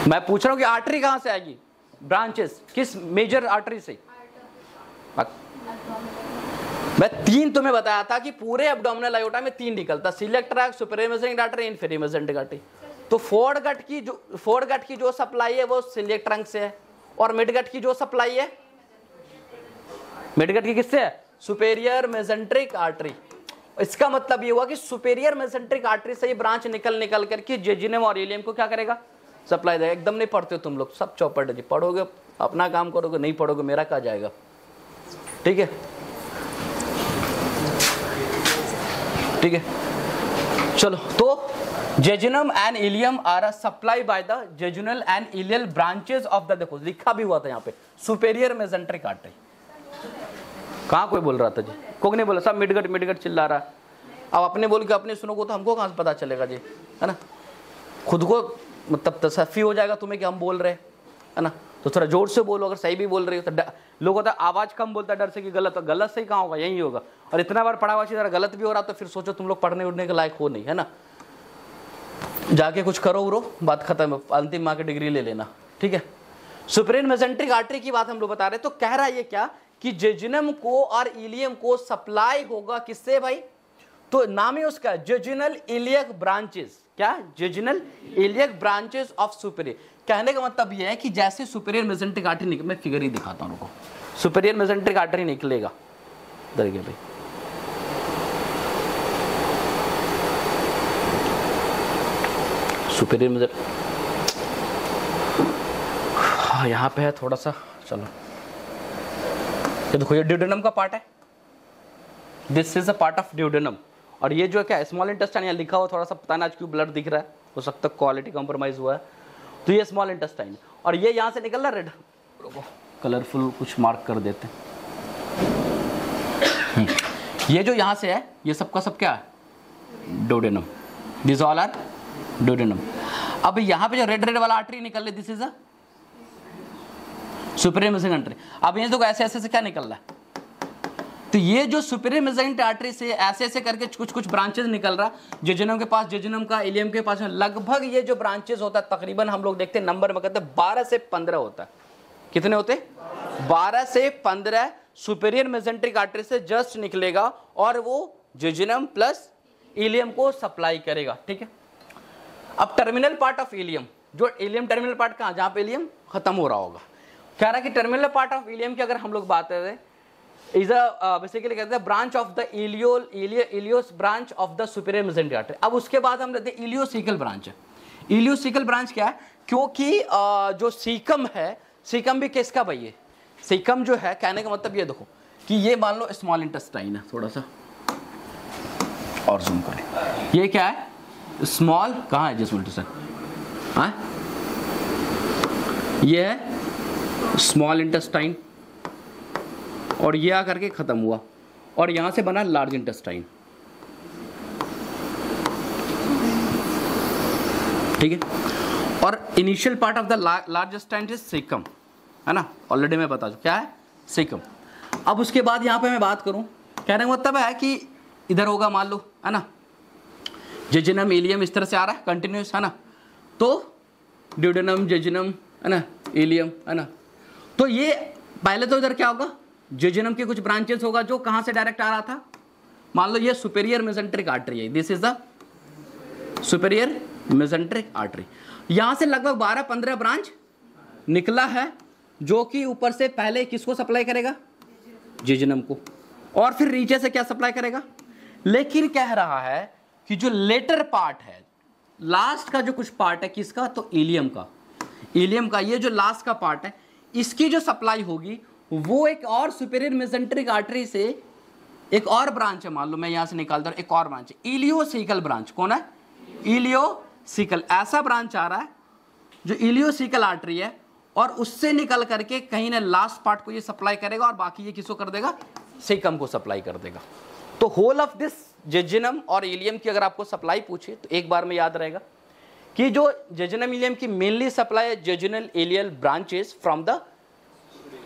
[SPEAKER 1] मैं पूछ रहा हूं कि आर्टरी कहां से आएगी, ब्रांचेस किस मेजर आर्टरी से। मैं 3 तुम्हें बताया था कि पूरे एब्डोमिनल आयोटा में 3 निकलता, coeliac trunk, superior mesenteric artery, inferior mesenteric artery. तो फोरगट की जो सप्लाई है वो सिलियक ट्रंक से है, और मिडगट की जो सप्लाई है, मिडगट की किससे है, सुपेरियर मेसेंट्रिक आर्टरी। इसका मतलब ये हुआ कि सुपेरियर मेसेंट्रिक आर्टरी से ये ब्रांच निकल करके जेजुनम और इलियम को क्या करेगा, सप्लाई देगा। एकदम नहीं पढ़ते हो तुम लोग, सब चौपट है, पढ़ोगे अपना काम करोगे, नहीं पढ़ोगे मेरा क्या जाएगा। ठीक है, ठीक है, चलो। तो jejunum and ileum are supply by the jejunal and ileal branches of the, देखो लिखा भी हुआ था यहाँ पे, सुपेरियर मेसेंट्रिक आर्टरी। कहाँ कोई बोल रहा था जी, कोई नहीं बोला, सब मिडगट मिडगट चिल्ला रहा है। अब अपने बोल के अपने सुनोगे तो हमको कहाँ से पता चलेगा जी, है ना, खुद को मतलब तसफ़ी हो जाएगा तुम्हें कि हम बोल रहे हैं, है ना। तो थोड़ा जोर से बोलो, अगर सही भी बोल रही हो तो। लोग होता है आवाज कम बोलता है डर से कि गलत, तो गलत सही कहाँ होगा, यही होगा। और इतना बार पढ़ा हुआ चीज अगर गलत भी हो रहा तो फिर सोचो तुम लोग पढ़ने उड़ने के लायक हो नहीं, है ना। जाके कुछ करो उरो, बात खत्म, अंतिम माँ की डिग्री ले लेना। ठीक है, सुपेरियर मेसेंट्रिक आर्टरी की बात हम लोग बता रहे, तो कह रहा है ये क्या कि जेजुनम को और इलियम को सप्लाई होगा किससे भाई, तो नाम ही उसका जेजुनल इलियक ब्रांचेस। क्या, jejunal iliac branches of superior. कहने का मतलब यह है कि जैसे सुपेरियर मेसेंट्रिक आर्टरी निकले, मैं फिगर ही दिखाता हूं उनको, सुपेरियर मेसेंट्रिक आर्टरी निकलेगा देखिए भाई, सुपेरियर मेसेंट्रिक, हाँ यहाँ पे है थोड़ा सा, चलो ये देखो, ये ड्यूडेनम का पार्ट है, this is a part of duodenum. और ये जो है क्या, स्मॉल इंटेस्टाइन, यहाँ लिखा हुआ थोड़ा सा पता नहीं आज क्यों ब्लर दिख रहा है, हो सकता है क्वालिटी कॉम्प्रोमाइज हुआ है। तो ये स्मॉल इंटेस्टाइन, और ये यहाँ से निकल रहा रेड, कलरफुल कुछ मार्क कर देते हैं। ये जो यहाँ से है ये सबका सब क्या है, duodenum, this all are duodenum. अब यहाँ पे जो रेड रेड वाला आर्टरी निकल रहा है, this is a superior mesenteric artery. अब ये देखो ऐसे ऐसे से क्या निकल रहा है, तो ये जो सुपीरियर मेसेंजरिक आर्टरी से ऐसे ऐसे करके कुछ कुछ ब्रांचेस निकल रहा, जेजुनम के पास जेजुनम का, इलियम के पास, लगभग ये जो ब्रांचेस होता है तकरीबन हम लोग देखते हैं नंबर में कहते हैं 12 से 15 होता है। कितने होते? 12 से 15 सुपीरियर मेसेंजरिक आर्टरी से जस्ट निकलेगा और वो जेजुनम प्लस इलियम को सप्लाई करेगा। ठीक है, अब टर्मिनल पार्ट ऑफ इलियम, जो इलियम टर्मिनल पार्ट कहाँ, जहाँ पे इलियम खत्म हो रहा होगा, कह रहा है कि टर्मिनल पार्ट ऑफ इलियम की अगर हम लोग बात करें इज बेसिकली कहते हैं branch of the ileus branch of the superior mesenteric artery. अब उसके बाद हम लेते हैं इलियोसिकल ब्रांच है। इलियोसिकल ब्रांच क्या है, क्योंकि जो सीकम है, सीकम भी किसका भाई है, सीकम जो है, कहने का मतलब ये देखो कि ये मान लो स्मॉल इंटेस्टाइन है, थोड़ा सा और जूम करें, ये क्या है, स्मॉल, कहाँ है स्मॉल इंटेस्टाइन, हाँ ये है स्मॉल इंटेस्टाइन, और ये आकर के खत्म हुआ और यहां से बना लार्ज इंटेस्टाइन। ठीक है, और initial part of the large intestine is caecum, है ना, ऑलरेडी मैं बता चुका क्या है, सीकम। अब उसके बाद यहां पे मैं बात करूं, कहने का मतलब है कि इधर होगा मान लो, है ना, जेजुनम इलियम इस तरह से आ रहा है कंटिन्यूस, है ना, तो ड्यूडेनम जेजुनम, है ना, इलियम, है ना, तो ये पहले तो इधर क्या होगा, जेजुनम के कुछ ब्रांचेस होगा जो कहां से डायरेक्ट आ रहा था, मान लो ये सुपीरियर मेसेंजरिक आर्टरी है, this is the superior mesenteric artery. यहां से लगभग 12-15 ब्रांच निकला है जो कि ऊपर से पहले किसको सप्लाई करेगा, जेजुनम को, और फिर नीचे से क्या सप्लाई करेगा। लेकिन कह रहा है कि जो लेटर पार्ट है, लास्ट का जो कुछ पार्ट है किसका, तो इलियम का, इलियम का ये जो लास्ट का पार्ट है, इसकी जो सप्लाई होगी वो एक और सुपीरियर मेसेंजरिक आर्टरी से एक और ब्रांच है, मान लो मैं यहां से निकालता हूं, एक और ब्रांच है इलियोसिकल ब्रांच। कौन है, इलियोसिकल, ऐसा ब्रांच आ रहा है जो इलियोसिकल आर्टरी है, और उससे निकल करके कहीं ना लास्ट पार्ट को ये सप्लाई करेगा और बाकी ये किसको कर देगा, सीकम को सप्लाई कर देगा। तो होल ऑफ दिस जेजुनम और इलियम की अगर आपको सप्लाई पूछे तो एक बार में याद रहेगा कि जो जेजुनम इलियम की मेनली सप्लाई है jejunal ileal branches from the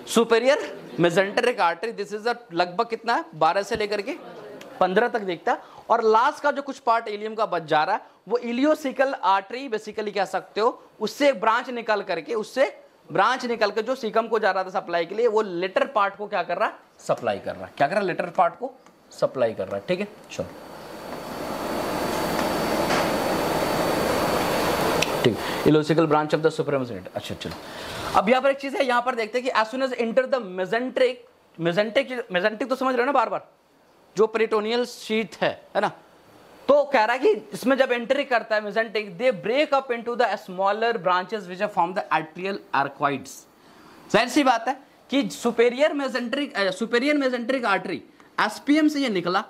[SPEAKER 1] superior mesenteric artery, this is लगभग कितना है, 12 से लेकर के 15 तक देखता है, और लास्ट का जो कुछ पार्ट इलियम का बच जा रहा है वो इलियोसिकल आर्टरी बेसिकली कह सकते हो, उससे एक ब्रांच निकल करके, उससे ब्रांच निकल कर जो सीकम को जा रहा था सप्लाई के लिए, वो लेटर पार्ट को क्या कर रहा है, सप्लाई कर रहा है, क्या कर रहा है, लेटर पार्ट को सप्लाई कर रहा है। ठीक है, चलो ठीक, ileocaecal branch of the superior mesenteric. अच्छा चलो, अब यहाँ पर एक चीज है, यहाँ पर देखते हैं कि as soon as enter the mesenteric तो समझ रहे हो ना, बार बार जो पेरिटोनियल शीथ है ना, तो कह रहा है कि इसमें जब एंट्री करता है mesenteric, they break up into the smaller branches which form the arterial arcades. जाहिर सी बात है कि सुपीरियर मेसेंजरिक आर्टरी एसपीएम से ये निकला,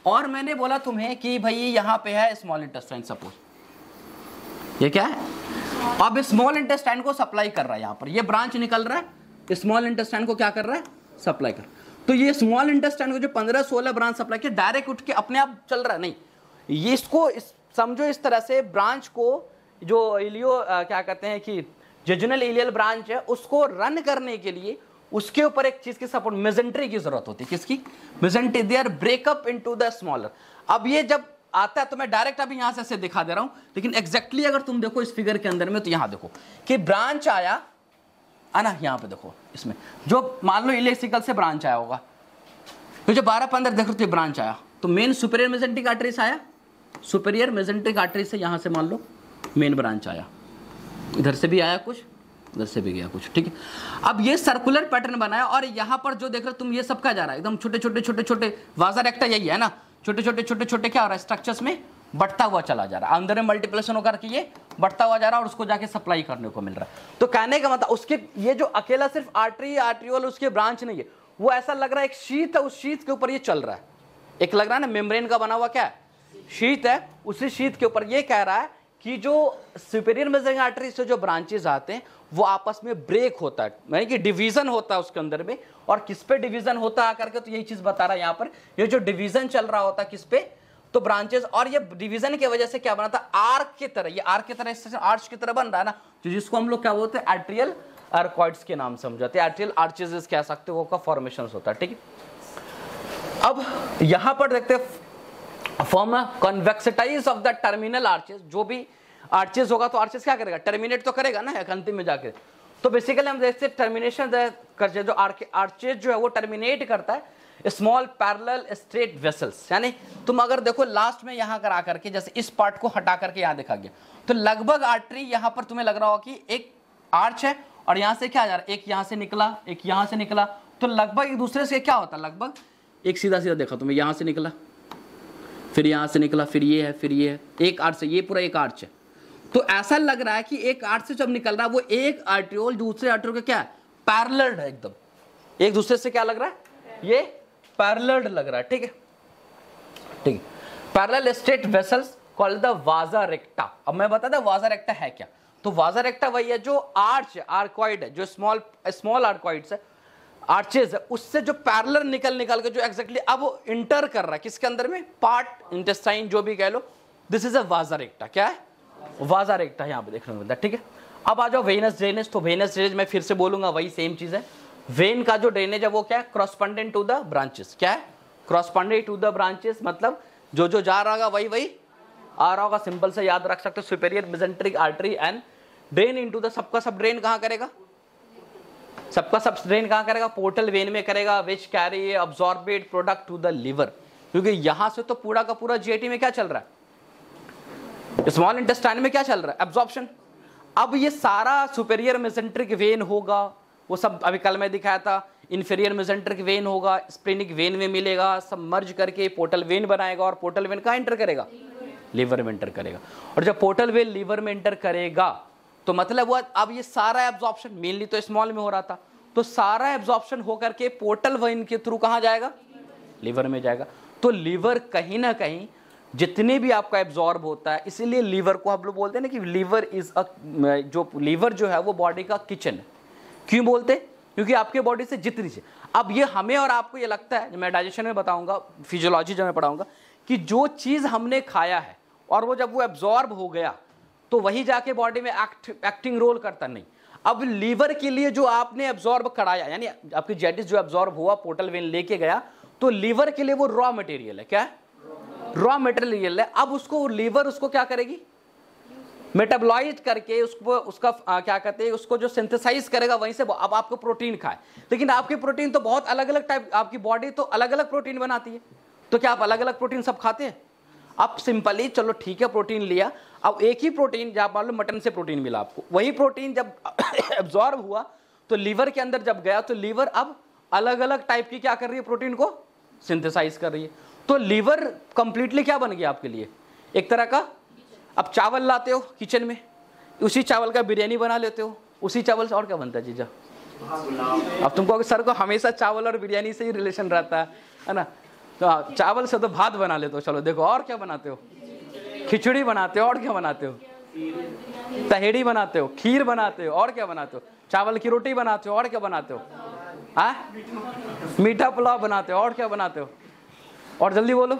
[SPEAKER 1] और मैंने बोला तुम्हें कि भाई यहाँ पे है स्मॉल इंटेस्टाइन, सपोज ये क्या है, अब स्मॉल इंटेस्टाइन को सप्लाई कर रहा है, यहाँ पर ये ब्रांच निकल रहा है, स्मॉल इंटेस्टाइन को क्या कर रहा है, सप्लाई कर। तो ये स्मॉल इंटेस्टाइन को जो 15-16 ब्रांच सप्लाई किया, डायरेक्ट उठ के अपने आप चल रहा है, नहीं, ये इसको समझो इस तरह से, ब्रांच को जो इलियो क्या कहते हैं कि जेजुनल इलियल ब्रांच है, उसको रन करने के लिए उसके ऊपर एक चीज की सपोर्ट, मेसेंजरी की जरूरत होती है, किसकी, mesentery, they are break up into the smaller. अब ये जब आता है तो मैं डायरेक्ट अभी यहां से ऐसे दिखा दे रहा हूं, लेकिन एग्जैक्टली अगर तुम देखो इस फिगर के अंदर में, तो यहां देखो कि ब्रांच आया है ना, यहां पे देखो इसमें जो मान लो इलेक्ट्रिकल से ब्रांच आया होगा, तो जो 12-15 देखो तो ब्रांच आया, तो मेन सुपीरियर मेसेंजरिक आर्टरी से आया, सुपीरियर मेसेंजरिक आर्टरी से यहां से मान लो मेन ब्रांच आया, इधर से भी आया कुछ, उधर से भी गया कुछ। ठीक है, अब ये सर्कुलर पैटर्न बनाया, और यहां पर जो देख रहे हो तुम, ये सबका जा रहा है एकदम छोटे छोटे छोटे छोटे, वाजर एक्टा यही है ना, छोटे छोटे छोटे छोटे क्या हो रहा है, स्ट्रक्चर्स में बढ़ता हुआ चला जा रहा है, अंदर में मल्टीप्लिकेशन होकर के ये बढ़ता हुआ जा रहा है, और उसको जाके सप्लाई करने को मिल रहा है। तो कहने का मतलब उसके ये जो अकेला सिर्फ आर्टरी आर्ट्रियोल उसके ब्रांच नहीं है, वो ऐसा लग रहा है एक शीट है, उस शीट के ऊपर ये चल रहा है, एक लग रहा है ना मेम्ब्रेन का बना हुआ क्या है, शीट है, उसी शीट के ऊपर ये कह रहा है कि जो सुपीरियर मेसेंजरिक आर्टरी से जो ब्रांचेस आते हैं वो आपस में ब्रेक होता है, यानी कि डिवीजन होता है उसके अंदर में, और किस पे डिवीजन होता है आकर के, तो यही चीज बता रहा है यहाँ पर, ये जो डिवीजन चल रहा होता है किस पे, तो ब्रांचेस, और ये डिवीजन की वजह से क्या बना था, आर्क की तरह, ये आर्क की तरह, आर्च की तरह बन रहा है ना, तो जिसको हम लोग क्या बोलते हैं, आर्टेरियल आर्कॉइड्स के नाम से हम जाते हैं, आर्टेरियल आर्चेस कह सकते हो, वो का फॉर्मेशन होता है, ठीक है। अब यहां पर देखते हैं form convexities of the terminal arches, जो भी आर्चेस होगा तो आर्चेस क्या करेगा, टर्मिनेट तो करेगा ना एक अंतिम में जाके। तो बेसिकली हम देखते हैं टर्मिनेशन करते, जो आर्चेस जो है वो टर्मिनेट करता है स्मॉल पैरेलल स्ट्रेट वेसल्स, यानी तुम अगर देखो लास्ट में यहां करा करके, जैसे इस पार्ट को हटा करके यहां देखा गया, तो लगभग आर्टरी यहां पर तुम्हें लग रहा होगा कि एक आर्च है और यहां से क्या जा रहा है, एक यहां से निकला, एक यहां से निकला, तो लगभग एक दूसरे से क्या होता है, लगभग एक सीधा सीधा देखा तुम्हें, यहां से निकला, फिर यहां से निकला, फिर ये है, फिर ये है, एक आर्च से, ये पूरा एक आर्च है। तो ऐसा लग रहा है कि एक आर्च से जब निकल रहा है वो एक आर्ट्रियोल दूसरे आर्ट्रियोल का क्या है, पैरेलल है एकदम, एक दूसरे से क्या लग रहा है, ये पैरेलल लग रहा है, ठीक है, ठीक है। Parallel straight vessels called the वाजा रेक्टा। अब मैं बताता वाजा रेक्टा है क्या, तो वाजा रेक्टा वही है जो आर्च है, आर्कॉइड है, जो स्मॉल आर्कॉइड्स है, आर्चेज है, उससे जो पैरेलल निकल के जो एग्जैक्टली अब वो इंटर कर रहा है किसके अंदर में, पार्ट इंटेस्टाइन जो भी कह लो, दिस इज अ वाजा रेक्टा। क्या है, वाजा रेक्टा यहां पे देखने को मिलता है, ठीक है। अब आ जाओ वेनस ड्रेनेज, तो वेनस ड्रेनेज मैं फिर से बोलूंगा वही सेम चीज है, वेन का जो ड्रेनेज है वो क्या है, क्रॉसपेंडेंट टू द ब्रांचेस, क्या है, क्रॉसपेंडेंट टू द ब्रांचेस, मतलब जो जो जा रहा होगा वही वही आ रहा होगा, सिंपल से याद रख सकते हो, superior mesenteric artery and drain into the, सबका सब ड्रेन कहां करेगा, सबका सब ड्रेन कहां करेगा, पोर्टल वेन में करेगा, which carry absorbed product to the liver, क्योंकि यहां से तो पूरा का पूरा जीआईटी में क्या चल रहा है, स्मॉल इंटेस्टाइन में क्या चल रहा है, एब्जॉर्प्शन। अब ये सारा सुपेरियर मेसेंट्रिक वेन होगा, वो सब अभी कल मैं दिखाया था, इंफीरियर मेसेंट्रिक वेन होगा, स्प्लेनिक वेन में मिलेगा, सब मर्ज करके पोर्टल वेन बनाएगा, और पोर्टल वेन कहां एंटर करेगा, लीवर में एंटर करेगा। और जब पोर्टल वेन लीवर में एंटर करेगा तो मतलब वो अब ये सारा एब्जॉर्प्शन मेनली तो स्मॉल में हो रहा था, तो सारा एब्जॉर्प्शन होकर के पोर्टल वेन के थ्रू कहां जाएगा, लीवर में जाएगा। तो लीवर कहीं ना कहीं जितने भी आपका एब्जॉर्ब होता है, इसीलिए लीवर को हम लोग बोलते हैं ना कि लीवर इज अ, जो लीवर जो है वो बॉडी का किचन है। क्यों बोलते, क्योंकि आपके बॉडी से जितनी चीज, अब ये हमें और आपको ये लगता है, मैं डाइजेशन में बताऊंगा, फिजियोलॉजी जब मैं पढ़ाऊंगा, कि जो चीज हमने खाया है और वो जब वो एब्जॉर्ब हो गया तो वही जाके बॉडी में एक्टिंग रोल करता नहीं। अब लीवर के लिए जो आपने एब्जॉर्ब कराया, यानी आपकी जेटिस जो एब्जॉर्ब हुआ पोर्टल वेन लेके गया, तो लीवर के लिए वो रॉ मटेरियल है, क्या है, रॉ मटेरियल है। अब उसको लीवर उसको क्या करेगी, मेटाबॉलाइज करके उसको उसका क्या कहते हैं, उसको जो सिंथेसाइज करेगा वहीं से। अब आपको प्रोटीन खाए, लेकिन आपकी प्रोटीन तो बहुत अलग अलग टाइप, आपकी बॉडी तो अलग अलग प्रोटीन बनाती है, तो क्या आप अलग अलग प्रोटीन सब खाते हैं? अब सिंपली चलो ठीक है, प्रोटीन लिया, अब एक ही प्रोटीन, जब मान लो मटन से प्रोटीन मिला आपको, वही प्रोटीन जब एब्जॉर्ब हुआ तो लीवर के अंदर जब गया तो लीवर अब अलग अलग टाइप की क्या कर रही है, प्रोटीन को सिंथेसाइज कर रही है। तो लीवर कंप्लीटली क्या बन गया आपके लिए, एक तरह का। अब चावल लाते हो किचन में, उसी चावल का बिरयानी बना लेते हो, उसी चावल से और क्या बनता है जीजा। अब तुमको सर को हमेशा चावल और बिरयानी से ही रिलेशन रहता है ना, तो चावल से तो भात बना लेते हो, चलो देखो और क्या बनाते हो, खिचड़ी बनाते हो, और क्या बनाते हो, तहेड़ी बनाते हो, खीर बनाते हो, और क्या बनाते हो, चावल की रोटी बनाते हो, और क्या बनाते हो, मीठा पुलाव बनाते हो, और क्या बनाते हो, और जल्दी बोलो।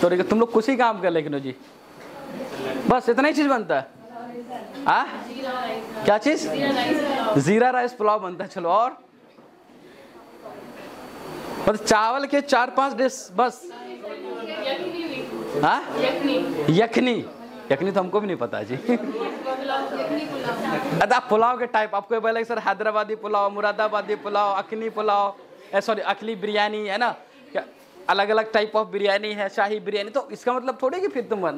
[SPEAKER 1] तो तुम लोग कुछ ही काम कर लेकिन जी, बस इतना ही चीज बनता है। क्या चीज, जीरा राइस पुलाव बनता है, चलो और बस चावल के 4-5 डिश बस। यखनी, यखनी तो हमको भी नहीं पता जी। अच्छा पुलाव के टाइप आपको बोले सर, हैदराबादी पुलाव, मुरादाबादी पुलाव, अखनी पुलाव, सॉरी अखनी बिरयानी है ना, अलग अलग टाइप ऑफ बिरयानी है, शाही बिरयानी। तो इसका मतलब थोड़ी कि फिर तुम,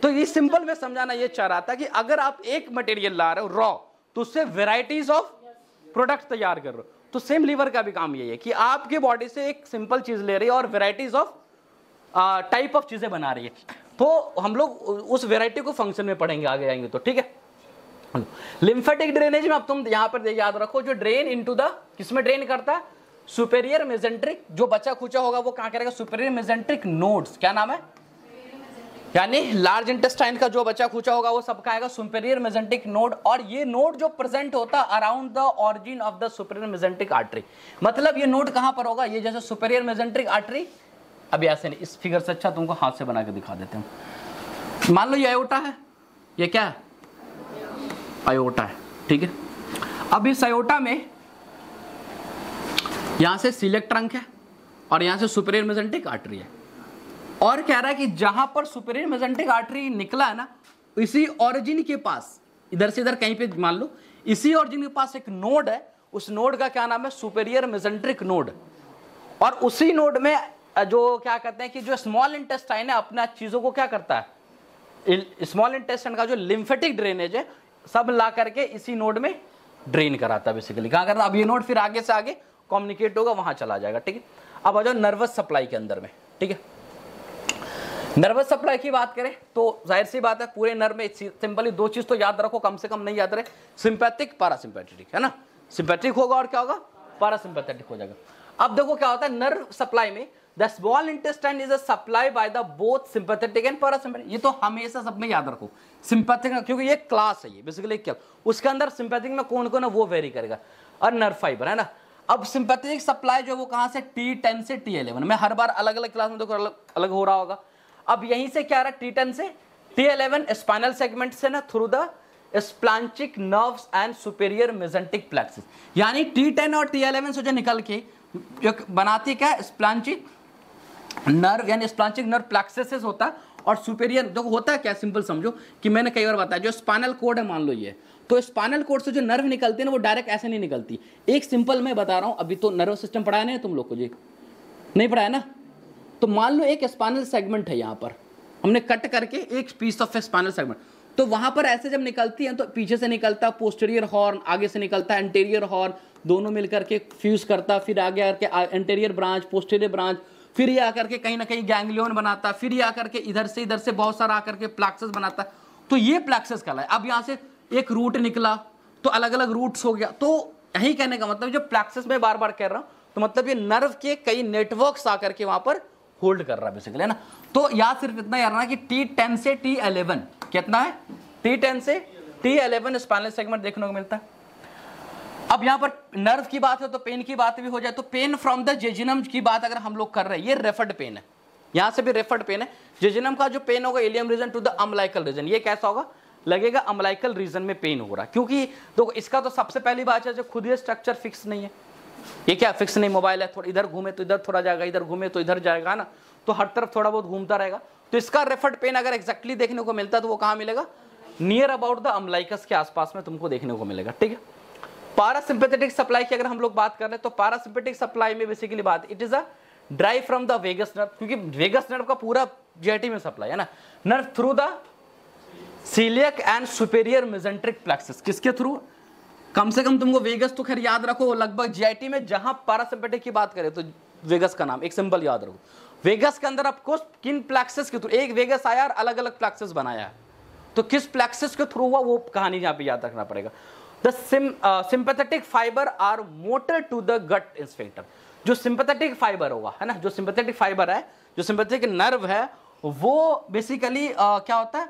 [SPEAKER 1] तो ये सिंपल में समझाना ये चाह रहा था कि अगर आप एक मटेरियल ला रहे हो रॉ, तो उससे वेराइटीज ऑफ प्रोडक्ट तैयार कर रहे हो। तो सेम लीवर का भी काम यही है कि आपके बॉडी से एक सिंपल चीज ले रही है और वेराइटीज ऑफ टाइप ऑफ चीजें बना रही है। तो हम लोग उस वेराइटी को फंक्शन में पढ़ेंगे आगे आएंगे तो, ठीक है। लिम्फेटिक ड्रेनेज में अब तुम यहां पर याद रखो, जो ड्रेन इनटू द, किसमें ड्रेन करता है, सुपेरियर मेसेंट्रिक, जो बचा खुचा होगा वो कहां करेगा, सुपेरियर मेसेंट्रिक नोड्स, क्या नाम है, यानी लार्ज इंटेस्टाइन का जो बचा खुचा होगा वो सब खाएगा सुपेरियर मेसेंट्रिक नोड। और ये नोड जो प्रेजेंट होता है around the origin of the superior mesenteric artery, मतलब ये नोड कहां पर होगा, ये जैसे सुपेरियर मेसेंट्रिक आर्टरी, अभी ऐसे नहीं, इस फिगर से अच्छा तुमको हाथ से बना के दिखा देते हैं। मान लो ये आयोटा है, ये क्या है, आयोटा है,
[SPEAKER 2] ठीक है। अब इस अयोटा में यहां से सीलियक ट्रंक है और यहां से सुपीरियर मेसेंटिक आर्टरी है, और कह रहा है कि जहां पर सुपीरियर मेसेंटिक आर्टरी निकला है ना, इसी ओरिजिन के पास, इधर से इधर कहीं पे मान लो, इसी ओरिजिन के पास एक नोड है, उस नोड का क्या नाम है, सुपीरियर मेसेंट्रिक नोड। और उसी नोड में जो क्या कहते हैं कि जो स्मॉल इंटेस्टाइन है अपना चीजों को क्या करता है, स्मॉल इंटेस्टाइन का जो लिम्फेटिक ड्रेनेज है सब ला करके इसी नोड में ड्रेन कराता है बेसिकली। कहां करता है, अब ये नोड फिर आगे से आगे कम्युनिकेट होगा, वहां चला जाएगा, ठीक है। अब आ जाओ नर्वस सप्लाई के अंदर में, ठीक है। नर्वस सप्लाई की बात करें तो जाहिर सी बात है पूरे नर्व में सिंपली दो चीज तो याद रखो, कम से कम नहीं याद रहे, सिंपैथिक पैरासिम्पैथेटिक, है ना। सिंपैथिक होगा और क्या होगा, पैरासिम्पैथेटिक हो जाएगा। अब देखो क्या होता है नर्व सप्लाई में, the small intestine is supply by the both sympathetic and parasympathetic. ये तो हमेशा सब में याद रखो, सिंपैथिक, क्योंकि ये क्लास है, ये बेसिकली क्या उसके अंदर सिंपैथिक में कौन कौन है वो वेरी करेगा, और नर्व फाइबर, है ना। अब सिंपैथेटिक सप्लाई जो वो कहां से, T10 से T11, मैं हर बार अलग अलग क्लास में देखो अलग अलग हो रहा होगा। अब यहीं से क्या रहा है, T10 से T11 स्पाइनल सेगमेंट से ना, through the splanchnic nerves and superior mesenteric plexus, यानी T10 और T11 से जो निकल के जो बनाती क्या, स्प्लांचिक नर्व, यानी स्प्लांचिक नर्व प्लेक्सस होता है, और सुपीरियर देखो होता है क्या, सिंपल समझो कि मैंने कई बार बताया, जो स्पाइनल कोड है मान लो ये, तो स्पाइनल कोड से जो नर्व निकलती है ना वो डायरेक्ट ऐसे नहीं निकलती। एक सिंपल मैं बता रहा हूं, अभी तो नर्व सिस्टम पढ़ाया नहीं तुम लोग को जी, नहीं पढ़ाया ना। तो मान लो एक स्पाइनल सेगमेंट है, यहां पर हमने कट करके एक पीस ऑफ स्पाइनल सेगमेंट, तो वहां पर ऐसे जब निकलती है तो पीछे से निकलता पोस्टीरियर हॉर्न, आगे से निकलता एंटीरियर हॉर्न, दोनों मिलकर के फ्यूज करता, फिर आगे आकर एंटीरियर ब्रांच, पोस्टीरियर ब्रांच, फिर ये आकर के कहीं ना कहीं गैंग्लियन बनाता, फिर ये आकर के इधर से बहुत सारा आकर के प्लेक्सस बनाता, तो ये प्लेक्सस कहलाता है। अब यहां से एक रूट निकला तो अलग अलग रूट्स हो गया, तो यही कहने का मतलब जो प्लेक्सस में बार बार कह रहा हूं, तो मतलब ये नर्व के कई नेटवर्क्स आकर के वहां पर होल्ड कर रहा है बेसिकली, है ना। तो याद सिर्फ इतना याद रखना कि T10 से T11 कितना है, T10 से T11 स्पाइनल सेगमेंट देखने को मिलता है। अब यहां पर नर्व की बात है तो पेन की बात भी हो जाए, तो पेन फ्रॉम द जेजिनम की बात अगर हम लोग कर रहे हैं, ये रेफर्ड पेन है, यहां से भी रेफर्ड पेन है। जेजिनम का जो पेन होगा ileum region to the umbilical region, ये कैसा होगा, लगेगा अम्बलाइकल रीजन में पेन हो रहा है, क्योंकि तो इसका तो सबसे पहली बात है जो खुद ये स्ट्रक्चर फिक्स नहीं है, ये क्या फिक्स नहीं, मोबाइल है, थोड़ा इधर घूमे तो इधर थोड़ा जाएगा, इधर घूमे तो इधर जाएगा ना, तो हर तरफ थोड़ा बहुत घूमता रहेगा। तो इसका रेफर्ड पेन अगर एग्जैक्टली देखने को मिलता है तो वो कहां मिलेगा, नियर अबाउट द अम्बलाइकस के आसपास में तुमको देखने को मिलेगा, ठीक है। पैरासिम्पैथेटिक सप्लाई की अगर हम लोग बात कर रहे हैं तो पैरासिम्पैथेटिक सप्लाई में बेसिकली बात, it is a drive from the vagus nerve, क्योंकि वेगस नर्व का पूरा जीआईटी में सप्लाई है ना, nerve through the coeliac and superior mesenteric plexus, किसके थ्रू, कम से कम तुमको वेगस तो खैर याद रखो, लगभग जीआईटी में जहां पैरासिम्पैथिक की बात करें तो वेगस का नाम एक सिंपल याद रखो, वेगस के अंदर आपको किन प्लेक्सस के थ्रू, एक वेगस आया और अलग अलग प्लेक्सस बनाया है, तो किस प्लेक्सस के थ्रू हुआ वो कहानी यहां पे याद रखना पड़ेगा। The sympathetic fibre are motor to the gut sphincter, जो सिंपैथेटिक फाइबर होगा, है ना, जो सिंपैथेटिक फाइबर है, जो सिंपैथेटिक नर्व है, वो बेसिकली क्या होता है,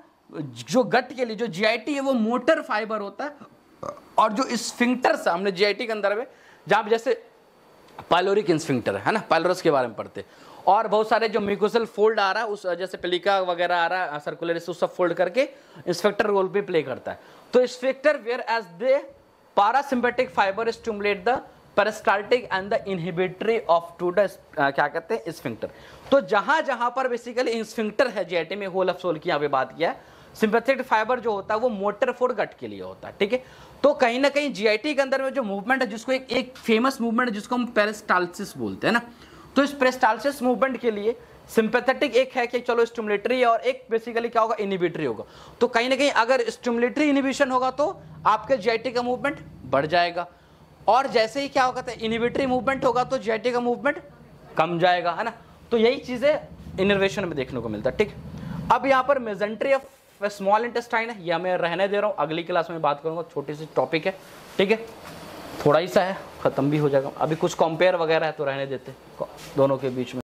[SPEAKER 2] जो गट के लिए जो जीआईटी है वो मोटर फाइबर होता है, और जो स्फिंक्टर्स हमने जीआईटी के अंदर में जहां जैसे पाइलोरिक स्फिंक्टर है ना, पाइलोरस के बारे में पढ़ते, और बहुत सारे जो म्यूकोसल फोल्ड आ रहा है उस जैसे पेलिका वगैरह आ रहा है सर्कुलरिस, उस सब फोल्ड करके इंस्पेक्टर रोल पे प्ले करता है। तो sphincter whereas they parasympathetic fibre stimulate the peristaltic and the inhibitory of to the क्या कहते हैं स्फिंक्टर। तो जहां जहां पर बेसिकली स्फिंक्टर है जीआईटी में, होल ऑफ सोल की यहाँ पे बात किया है, सिंपैथेटिक फाइबर जो होता है वो मोटर फॉर गट के लिए होता है, ठीक है। तो कहीं ना कहीं जीआईटी के अंदर में जो मूवमेंट है, जिसको एक फेमस मूवमेंट है जिसको हम पेरिस्टाल्सिस बोलते हैं ना, तो इस पेरिस्टाल्सिस मूवमेंट के लिए सिंपैथेटिक एक है कि चलो स्टिमुलेटरी है, और एक बेसिकली क्या होगा, इनहिबिटरी होगा। तो कहीं ना कहीं अगर स्टिमुलेटरी इनहिबिशन होगा तो आपके जीआईटी का मूवमेंट बढ़ जाएगा, और जैसे ही क्या होगा इनहिबिटरी मूवमेंट होगा तो जीआईटी का मूवमेंट कम जाएगा, है ना। तो यही चीजें इनर्वेशन में देखने को मिलता है, ठीक। अब यहाँ पर मेसेंट्री ऑफ स्मॉल इंटेस्टाइन है, यह मैं रहने दे रहा हूँ, अगली क्लास में बात करूंगा, छोटी सी टॉपिक है, ठीक है, थोड़ा ही सा है, खत्म भी हो जाएगा। अभी कुछ कंपेयर वगैरह है तो रहने देते दोनों के बीच में।